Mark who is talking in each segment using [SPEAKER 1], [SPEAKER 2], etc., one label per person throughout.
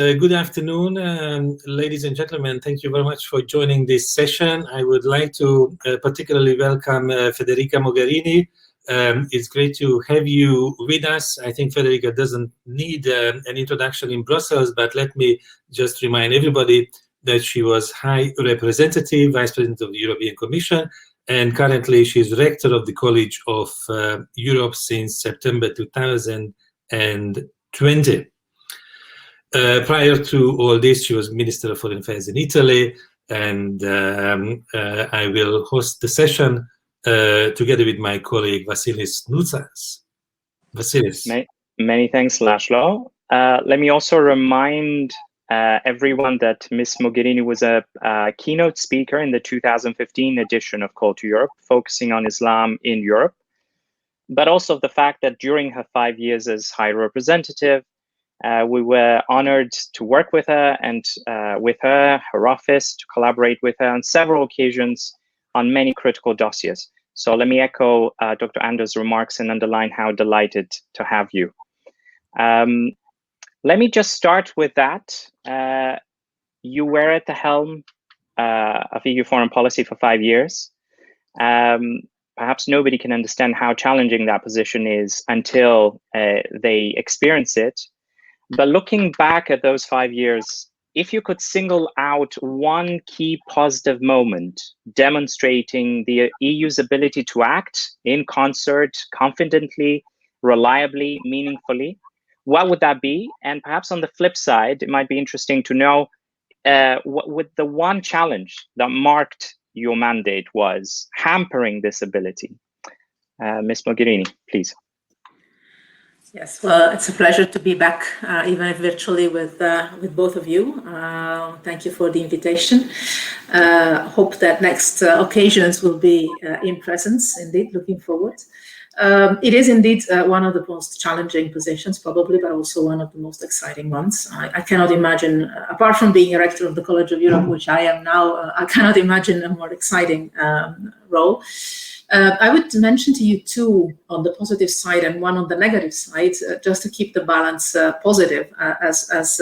[SPEAKER 1] Good afternoon, ladies and gentlemen. Thank you very much for joining this session. I would like to particularly welcome Federica Mogherini. It's great to have you with us. I think Federica doesn't need an introduction in Brussels, but let me just remind everybody that she was High Representative, Vice President of the European Commission, and currently she's Rector of the College of Europe since September 2020. Prior to all this, she was Minister of Foreign Affairs in Italy, and I will host the session together with my colleague VASSILIS. VASSILIS.
[SPEAKER 2] Many thanks, László. Let me also remind everyone that Ms Mogherini was a keynote speaker in the 2015 edition of Call to Europe, focusing on Islam in Europe, but also the fact that during her 5 years as High Representative, we were honored to work with her and with her office, to collaborate with her on several occasions on many critical dossiers. So let me echo Dr. Andor's remarks and underline how delighted to have you. Let me just start with that. You were at the helm of EU foreign policy for 5 years. Perhaps nobody can understand how challenging that position is until they experience it. But looking back at those 5 years, if you could single out one key positive moment demonstrating the EU's ability to act in concert, confidently, reliably, meaningfully, what would that be? And perhaps on the flip side, it might be interesting to know what the one challenge that marked your mandate was hampering this ability. Ms Mogherini, please.
[SPEAKER 3] Yes, well, it's a pleasure to be back, even if virtually, with both of you. Thank you for the invitation. Hope that next occasions will be in presence, indeed, looking forward. It is indeed one of the most challenging positions, probably, but also one of the most exciting ones. I cannot imagine, apart from being a Rector of the College of Europe, which I am now, I cannot imagine a more exciting role. I would mention to you two on the positive side and one on the negative side, just to keep the balance positive, as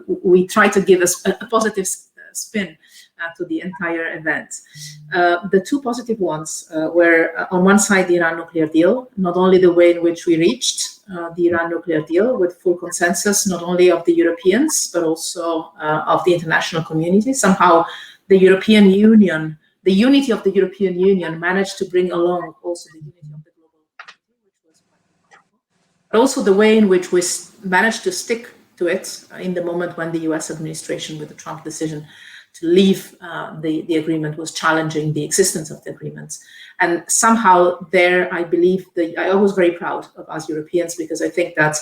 [SPEAKER 3] we try to give us a positive spin to the entire event. The two positive ones were, on one side, the Iran nuclear deal, not only the way in which we reached the Iran nuclear deal with full consensus, not only of the Europeans, but also of the international community. Somehow the European Union, the unity of the European Union managed to bring along also the unity of the global community, which was quite powerful. But also the way in which we managed to stick to it in the moment when the US administration, with the Trump decision to leave the agreement, was challenging the existence of the agreement. And somehow there, I believe, I was very proud of us Europeans, because I think that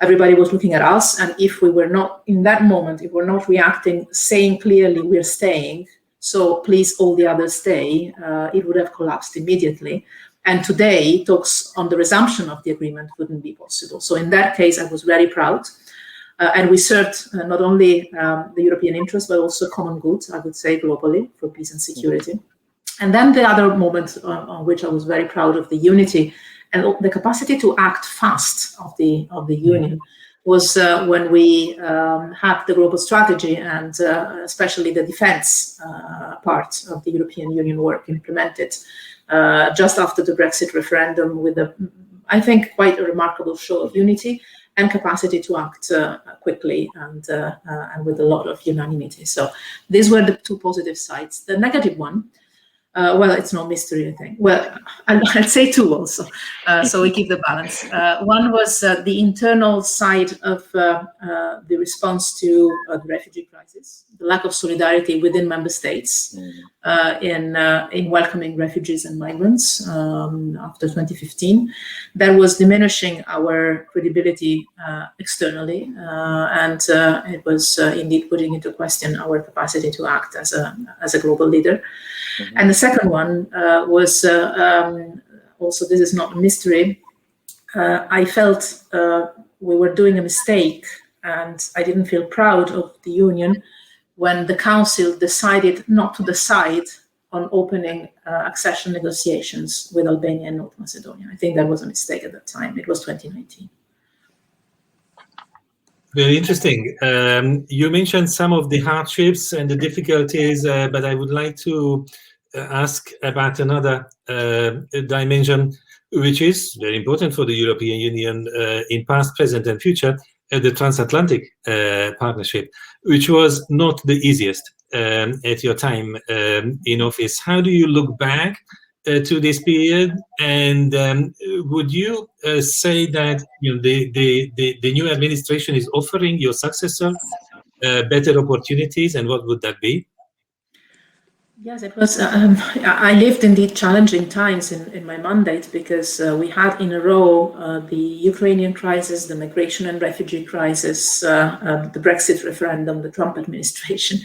[SPEAKER 3] everybody was looking at us. And if we were not, in that moment, if we're not reacting, saying clearly we're staying, so please all the others stay, it would have collapsed immediately. And today, talks on the resumption of the agreement wouldn't be possible. So in that case, I was very proud. And we served not only the European interests, but also common goods, I would say, globally, for peace and security. And then the other moment on which I was very proud of the unity and the capacity to act fast of the Union was when we had the global strategy and especially the defense part of the European Union work implemented just after the Brexit referendum, with I think, quite a remarkable show of unity and capacity to act quickly and with a lot of unanimity. So these were the two positive sides. The negative one, well, it's no mystery, I think. Well, I'll say two also, so we keep the balance. One was the internal side of the response to the refugee crisis, the lack of solidarity within member states in welcoming refugees and migrants after 2015. That was diminishing our credibility externally, and it was indeed putting into question our capacity to act as a global leader. And the second one was also, this is not a mystery, I felt we were doing a mistake, and I didn't feel proud of the Union when the Council decided not to decide on opening accession negotiations with Albania and North Macedonia. I think that was a mistake at that time. It was 2019.
[SPEAKER 1] Very interesting. You mentioned some of the hardships and the difficulties, but I would like to ask about another dimension, which is very important for the European Union in past, present, and future, the transatlantic partnership, which was not the easiest at your time in office. How do you look back to this period, and would you say that the new administration is offering your successor better opportunities, and what would that be?
[SPEAKER 3] Yes, it was. I lived indeed challenging times in my mandate, because we had in a row the Ukrainian crisis, the migration and refugee crisis, the Brexit referendum, the Trump administration.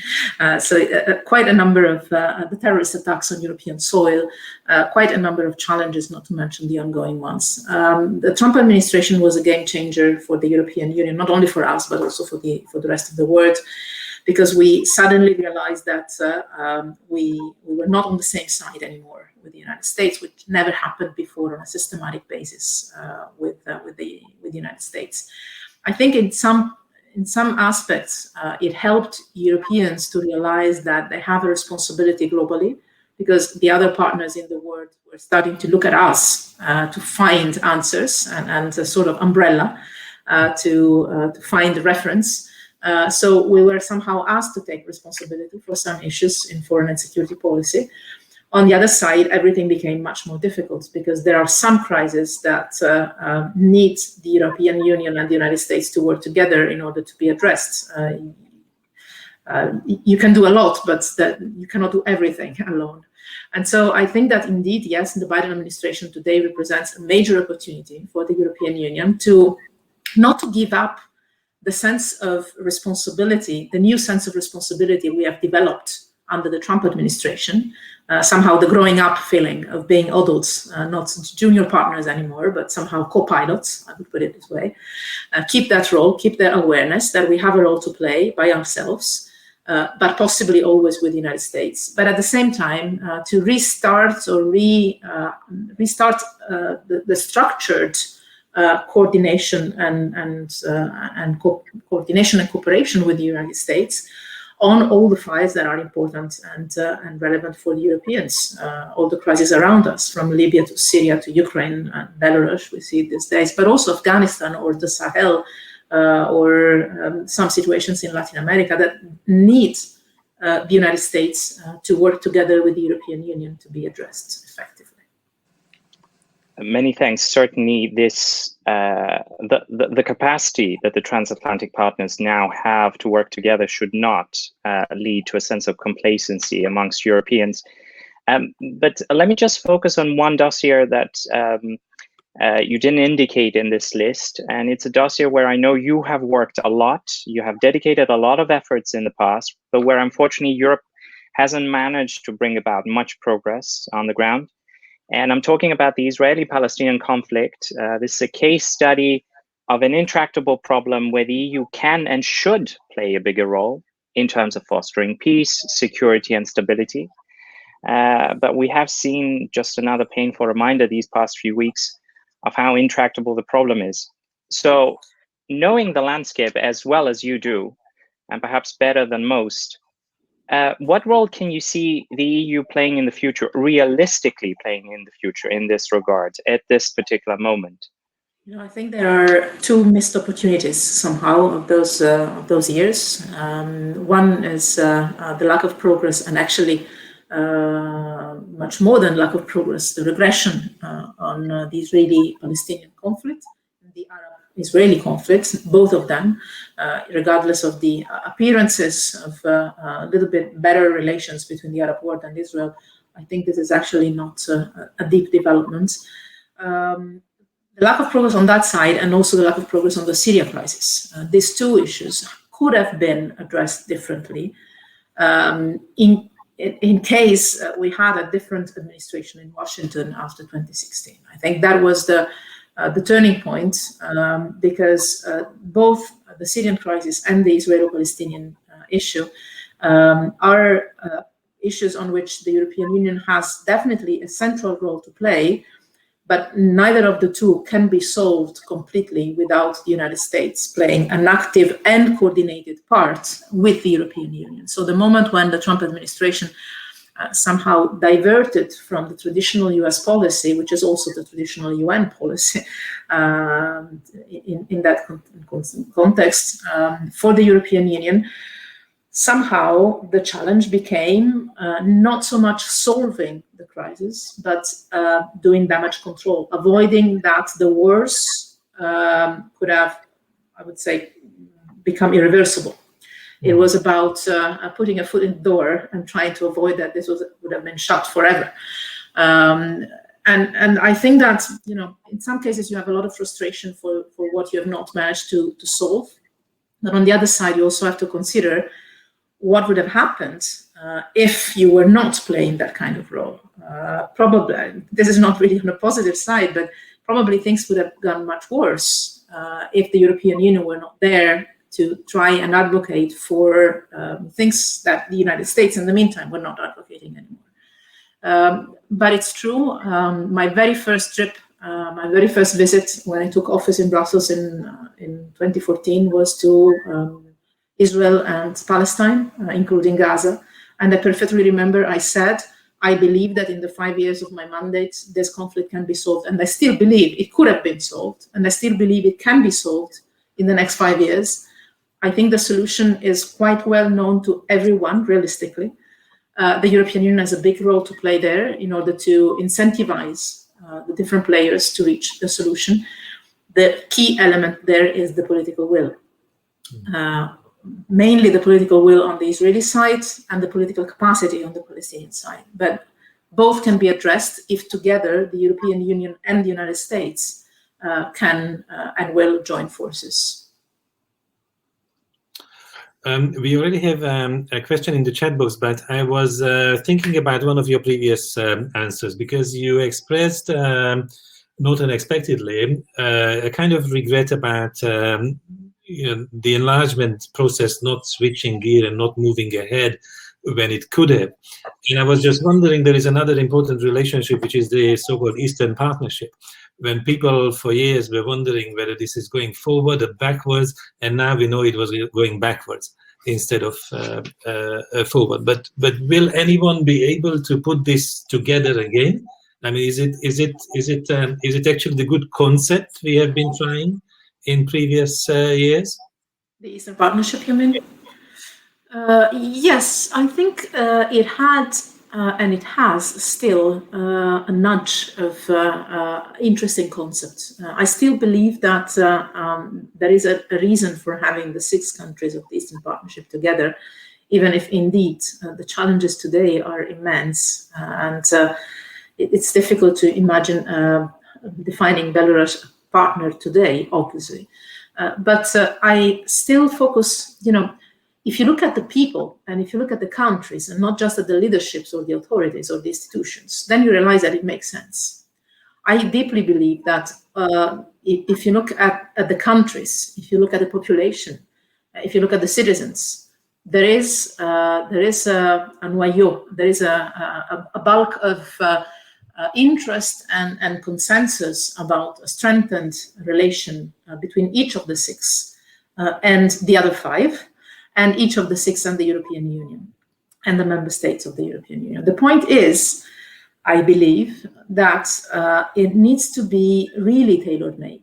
[SPEAKER 3] Quite a number of the terrorist attacks on European soil, quite a number of challenges, not to mention the ongoing ones. The Trump administration was a game changer for the European Union, not only for us, but also for the rest of the world, because we suddenly realized that we were not on the same side anymore with the United States, which never happened before on a systematic basis with the United States. I think in some aspects, it helped Europeans to realize that they have a responsibility globally, because the other partners in the world were starting to look at us to find answers and a sort of umbrella to find a reference. So we were somehow asked to take responsibility for some issues in foreign and security policy. On the other side, everything became much more difficult, because there are some crises that need the European Union and the United States to work together in order to be addressed. You can do a lot, but you cannot do everything alone. And so I think that indeed, yes, the Biden administration today represents a major opportunity for the European Union to not to give up the sense of responsibility, the new sense of responsibility we have developed under the Trump administration, somehow the growing up feeling of being adults, not junior partners anymore, but somehow co-pilots, I would put it this way. Keep that role, keep that awareness that we have a role to play by ourselves, but possibly always with the United States. But at the same time, to restart or restart the structured coordination and coordination and cooperation with the United States on all the files that are important and relevant for the Europeans, all the crises around us, from Libya to Syria to Ukraine and Belarus, we see these days, but also Afghanistan or the Sahel or some situations in Latin America that need the United States to work together with the European Union to be addressed effectively.
[SPEAKER 2] Many thanks. Certainly, this the capacity that the transatlantic partners now have to work together should not lead to a sense of complacency amongst Europeans. But let me just focus on one dossier that you didn't indicate in this list, and it's a dossier where I know you have worked a lot. You have dedicated a lot of efforts in the past, but where unfortunately Europe hasn't managed to bring about much progress on the ground. And I'm talking about the Israeli-Palestinian conflict. This is a case study of an intractable problem where the EU can and should play a bigger role in terms of fostering peace, security, and stability. But we have seen just another painful reminder these past few weeks of how intractable the problem is. So, knowing the landscape as well as you do, and perhaps better than most, what role can you see the EU playing in the future, realistically playing in the future in this regard at this particular moment?
[SPEAKER 3] You know, I think there are two missed opportunities somehow of those years. One is the lack of progress, and actually much more than lack of progress, the regression on the Israeli-Palestinian conflict, the Arab-Israeli conflict, both of them, regardless of the appearances of a little bit better relations between the Arab world and Israel. I think this is actually not a deep development. The lack of progress on that side, and also the lack of progress on the Syria crisis. These two issues could have been addressed differently in case we had a different administration in Washington after 2016. I think that was the turning point, because both the Syrian crisis and the Israeli-Palestinian issue are issues on which the European Union has definitely a central role to play, but neither of the two can be solved completely without the United States playing an active and coordinated part with the European Union. So the moment when the Trump administration somehow diverted from the traditional US policy, which is also the traditional UN policy in that context, for the European Union, somehow the challenge became not so much solving the crisis, but doing damage control, avoiding that the worst could have, I would say, become irreversible. It was about putting a foot in the door and trying to avoid that this would have been shut forever. And I think that, you know, in some cases you have a lot of frustration for what you have not managed to solve. But on the other side, you also have to consider what would have happened if you were not playing that kind of role. Probably, this is not really on the positive side, but probably things would have gone much worse if the European Union were not there to try and advocate for things that the United States in the meantime were not advocating anymore. But it's true, my very first trip, my very first visit when I took office in Brussels in 2014 was to Israel and Palestine, including Gaza. And I perfectly remember I said, I believe that in the 5 years of my mandate, this conflict can be solved. And I still believe it could have been solved. And I still believe it can be solved in the next 5 years. I think the solution is quite well known to everyone, realistically. The European Union has a big role to play there in order to incentivize the different players to reach the solution. The key element there is the political will. Mainly the political will on the Israeli side and the political capacity on the Palestinian side. But both can be addressed if together the European Union and the United States can and will join forces.
[SPEAKER 1] We already have a question in the chat box, but I was thinking about one of your previous answers, because you expressed, not unexpectedly, a kind of regret about you know, the enlargement process not switching gear and not moving ahead when it could have. And I was just wondering, there is another important relationship, which is the so-called Eastern Partnership, when people for years were wondering whether this is going forward or backwards, and now we know it was going backwards instead of forward. But will anyone be able to put this together again? I mean, is it actually the good concept we have been trying in previous years?
[SPEAKER 3] The Eastern Partnership, you mean? Yes, I think it had and it has still a nudge of interesting concepts. I still believe that there is a reason for having the 6 countries of the Eastern Partnership together, even if indeed the challenges today are immense, and it's difficult to imagine defining Belarus partner today, obviously. But I still focus, you know, if you look at the people and if you look at the countries and not just at the leaderships or the authorities or the institutions, then you realize that it makes sense. I deeply believe that if you look at the countries, if you look at the population, if you look at the citizens, there is a noyau, there is a bulk of interest and consensus about a strengthened relation between each of the 6 and the other 5, and each of the 6 and the European Union and the member states of the European Union. The point is, I believe, that it needs to be really tailor-made.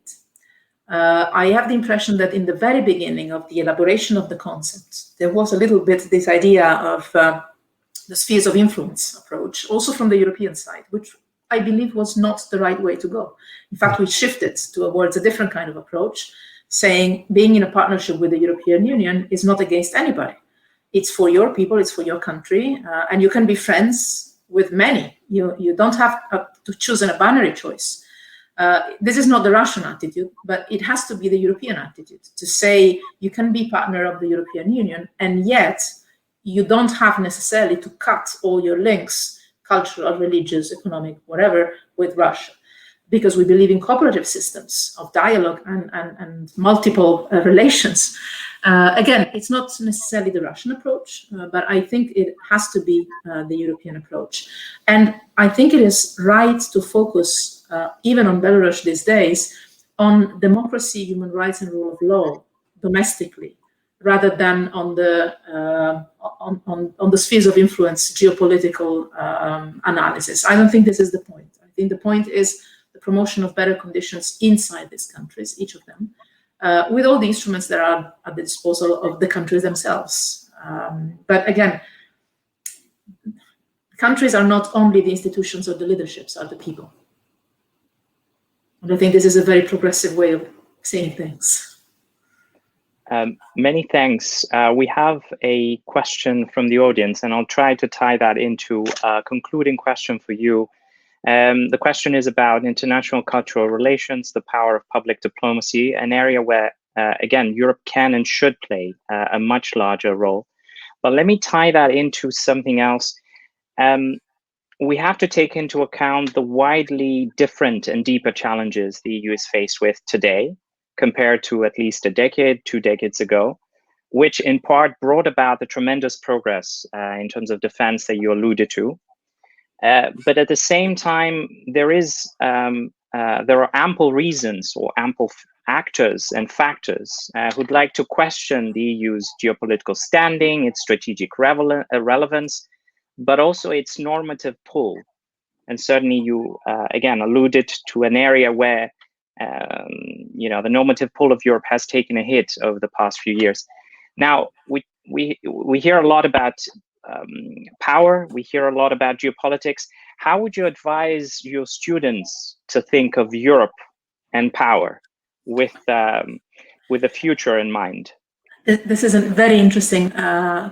[SPEAKER 3] I have the impression that in the very beginning of the elaboration of the concept, there was a little bit this idea of the spheres of influence approach, also from the European side, which I believe was not the right way to go. In fact, we shifted towards a different kind of approach, saying being in a partnership with the European Union is not against anybody. It's for your people, it's for your country, and you can be friends with many. You don't have to choose a binary choice. This is not the Russian attitude, but it has to be the European attitude, to say you can be partner of the European Union, and yet you don't have necessarily to cut all your links, cultural, religious, economic, whatever, with Russia. Because we believe in cooperative systems of dialogue and multiple relations. Again, it's not necessarily the Russian approach, but I think it has to be the European approach. And I think it is right to focus even on Belarus these days, on democracy, human rights, and rule of law domestically, rather than on the spheres of influence, geopolitical analysis. I don't think this is the point. I think the point is the promotion of better conditions inside these countries, each of them, with all the instruments that are at the disposal of the countries themselves. But again, countries are not only the institutions or the leaderships, are the people. And I think this is a very progressive way of seeing things.
[SPEAKER 2] Many thanks. We have a question from the audience, and I'll try to tie that into a concluding question for you. The question is about international cultural relations, the power of public diplomacy, an area where, again, Europe can and should play a much larger role. But let me tie that into something else. We have to take into account the widely different and deeper challenges the EU is faced with today, compared to at least a decade, 2 decades ago, which in part brought about the tremendous progress in terms of defense that you alluded to. But at the same time, there are ample reasons or ample actors and factors who'd like to question the EU's geopolitical standing, its strategic relevance, but also its normative pull. And certainly you, again, alluded to an area where the normative pull of Europe has taken a hit over the past few years. Now, we hear a lot about power, we hear a lot about geopolitics. How would you advise your students to think of Europe and power with the future in mind?
[SPEAKER 3] This is a very interesting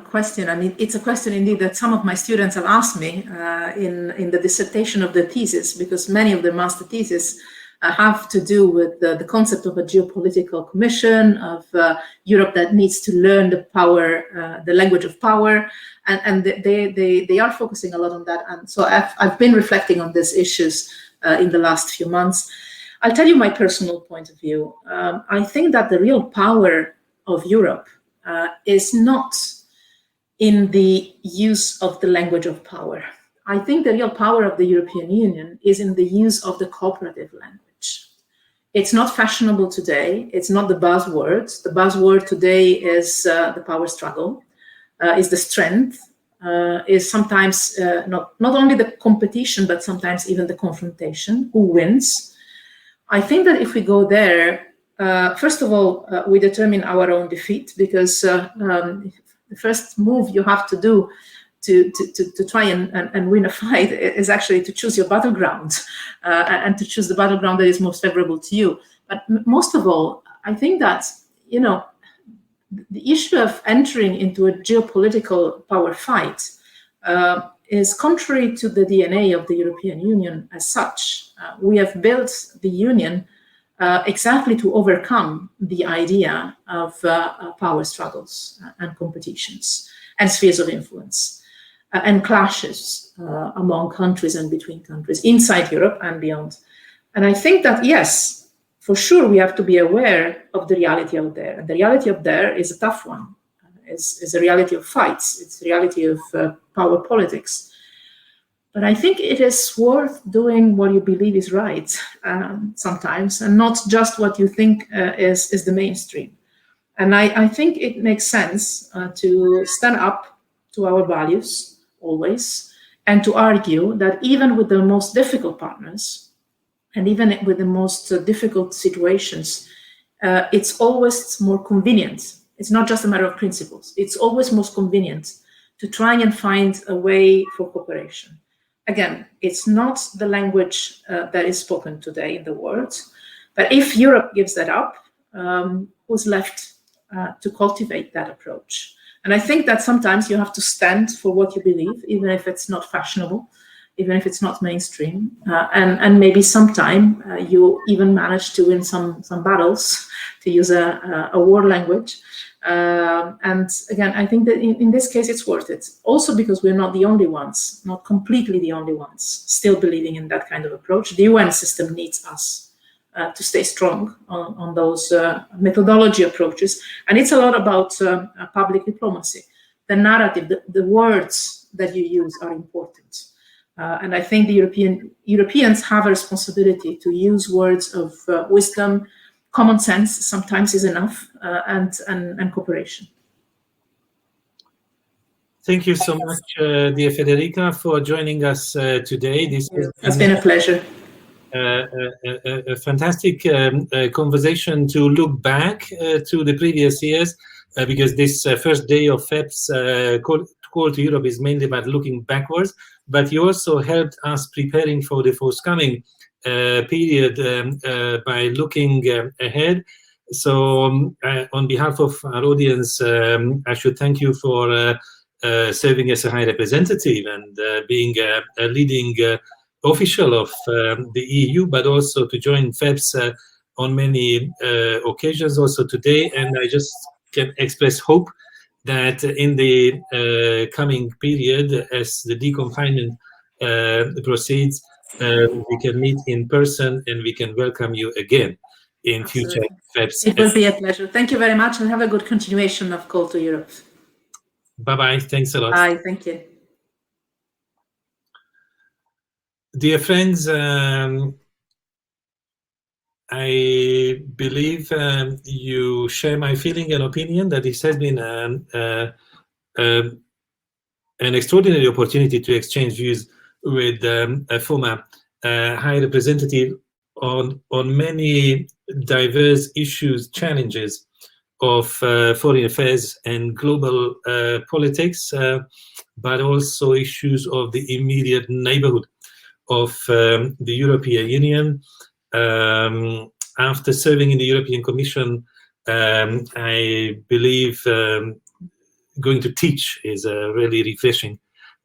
[SPEAKER 3] question. I mean, it's a question indeed that some of my students have asked me in the dissertation of the thesis, because many of the master theses have to do with the concept of a geopolitical commission, of Europe that needs to learn the power, the language of power, and they are focusing a lot on that. And so I've been reflecting on these issues in the last few months. I'll tell you my personal point of view. I think that the real power of Europe is not in the use of the language of power. I think the real power of the European Union is in the use of the cooperative language. It's not fashionable today. It's not the buzzword. The buzzword today is the power struggle, is the strength, is sometimes not only the competition, but sometimes even the confrontation. Who wins? I think that if we go there, first of all, we determine our own defeat, because the first move you have to do to try and win a fight is actually to choose your battleground and to choose the battleground that is most favorable to you. But most of all, I think that, the issue of entering into a geopolitical power fight is contrary to the DNA of the European Union as such. We have built the Union exactly to overcome the idea of power struggles and competitions and spheres of influence and clashes among countries and between countries inside Europe and beyond. And I think that, yes, for sure, we have to be aware of the reality out there. And the reality out there is a tough one. It's a reality of fights. It's a reality of power politics. But I think it is worth doing what you believe is right sometimes, and not just what you think is the mainstream. And I think it makes sense to stand up to our values always, and to argue that even with the most difficult partners, and even with the most difficult situations, it's always more convenient. It's not just a matter of principles. It's always most convenient to try and find a way for cooperation. Again, it's not the language that is spoken today in the world, but if Europe gives that up, who's left to cultivate that approach? And I think that sometimes you have to stand for what you believe, even if it's not fashionable, even if it's not mainstream, and maybe sometime you even manage to win some battles, to use a war language. And again, I think that in this case, it's worth it. Also because we're not the only ones, not completely the only ones, still believing in that kind of approach. The UN system needs us to stay strong on those methodology approaches. And it's a lot about public diplomacy. The narrative, the words that you use are important. And I think the Europeans have a responsibility to use words of wisdom, common sense sometimes is enough, and cooperation.
[SPEAKER 1] Thank you so much, dear Federica, for joining us today. This
[SPEAKER 3] has been a pleasure.
[SPEAKER 1] A fantastic conversation to look back to the previous years, because this first day of FEPS Call to Europe is mainly about looking backwards, but you also helped us preparing for the forthcoming period by looking ahead. So on behalf of our audience, I should thank you for serving as a high representative and being a leading official of the EU, but also to join FEPS on many occasions also today. And I just can express hope that in the coming period, as the deconfinement proceeds, we can meet in person and we can welcome you again in future FEPS.
[SPEAKER 3] It will be a pleasure. Thank you very much and have a good continuation of Call to Europe.
[SPEAKER 1] Bye-bye. Thanks a lot.
[SPEAKER 3] Bye. Thank you.
[SPEAKER 1] Dear friends, I believe you share my feeling and opinion that this has been an extraordinary opportunity to exchange views with a former high representative on many diverse issues, challenges of foreign affairs and global politics, but also issues of the immediate neighborhood of the European Union. After serving in the European Commission, I believe going to teach is a really refreshing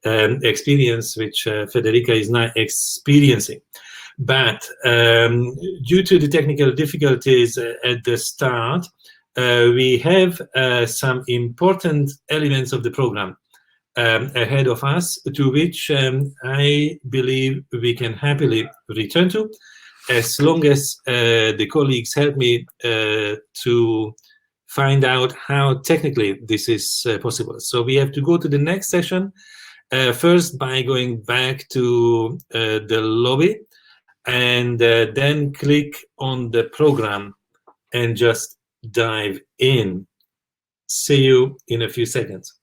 [SPEAKER 1] experience, which Federica is now experiencing. But due to the technical difficulties at the start, we have some important elements of the program ahead of us, to which I believe we can happily return to, as long as the colleagues help me to find out how technically this is possible. So we have to go to the next session, first by going back to the lobby, and then click on the program and just dive in. See you in a few seconds.